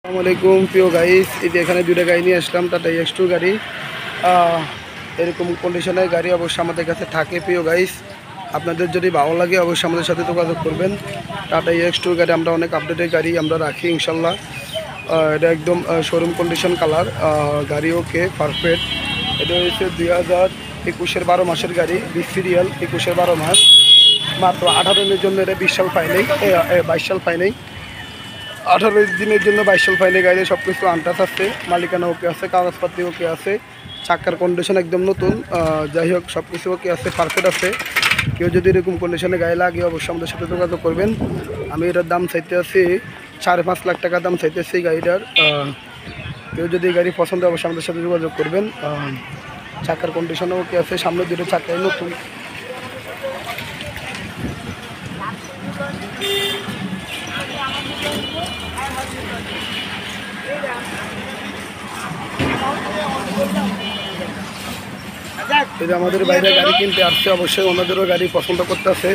আসসালামু আলাইকুম প্রিয় গাইস, এই যে এখানে দুইটা গাড়ি নিয়ে আসলাম, টাটা এক্স2 গাড়ি। এরকম কন্ডিশনের গাড়ি অবশ্যই আমাদের কাছে থাকে প্রিয় গাইস। আপনাদের যদি ভালো লাগে অবশ্যই আমাদের সাথে যোগাযোগ করবেন। টাটা এক্স2 গাড়ি আমরা অনেক আপডেটের গাড়ি আমরা রাখি ইনশাল্লাহ। এটা একদম শোরুম কন্ডিশন কালার, গাড়ি ওকে পারফেক্ট। এটা হচ্ছে 2021-এর 12 মাসের গাড়ি, 20 সিরিয়াল, 21-এর 12 মাস। মাত্র 18 দিনের জন্য এটা 20 সাল পাই নেই, 22 সাল পাই নেই। 18 দিনের জন্য 22 সাল ফাইনে গাড়ি সব কিছু আনটাচ আছে, মালিকানা ওকে আছে, কাগজপত্র ওকে আছে, চাকার কন্ডিশন একদম নতুন। যাই হোক সব কিছু ওকে আছে, পারফেক্ট আছে। কেউ যদি এরকম কন্ডিশনে গাড়ি লাগে অবশ্যই আমাদের সাথে যোগাযোগ করবেন। আমি এটার দাম চাইতে আছি 5.5 লাখ টাকা দাম চাইতেছি গাড়িটার। কেউ যদি এই গাড়ি পছন্দ অবশ্যই আমাদের সাথে যোগাযোগ করবেন। চাকার কন্ডিশনও ওকে আছে, সামনে দুটো চাকাই নতুন। যদি আমাদের বাইরে গাড়ি কিনতে আসছে অবশ্যই ওনাদেরও গাড়ি পছন্দ করতেছে,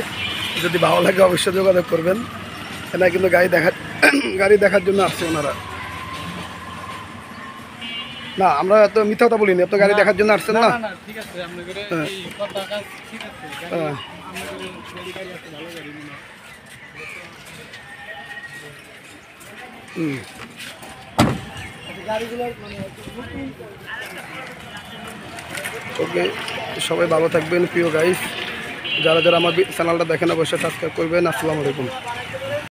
যদি ভালো লাগে অবশ্যই যোগাযোগ করবেন। এরা কিন্তু গাড়ি দেখার জন্য আসছে ওনারা। না আমরা এত মিথ্যা কথা বলিনি, এত গাড়ি দেখার জন্য আসছেন না। ওকে, সবাই ভালো থাকবেন প্রিয় গাইস। যারা যারা আমার চ্যানেলটা দেখেন অবশ্যই সাবস্ক্রাইব করবেন। আসসালামু আলাইকুম।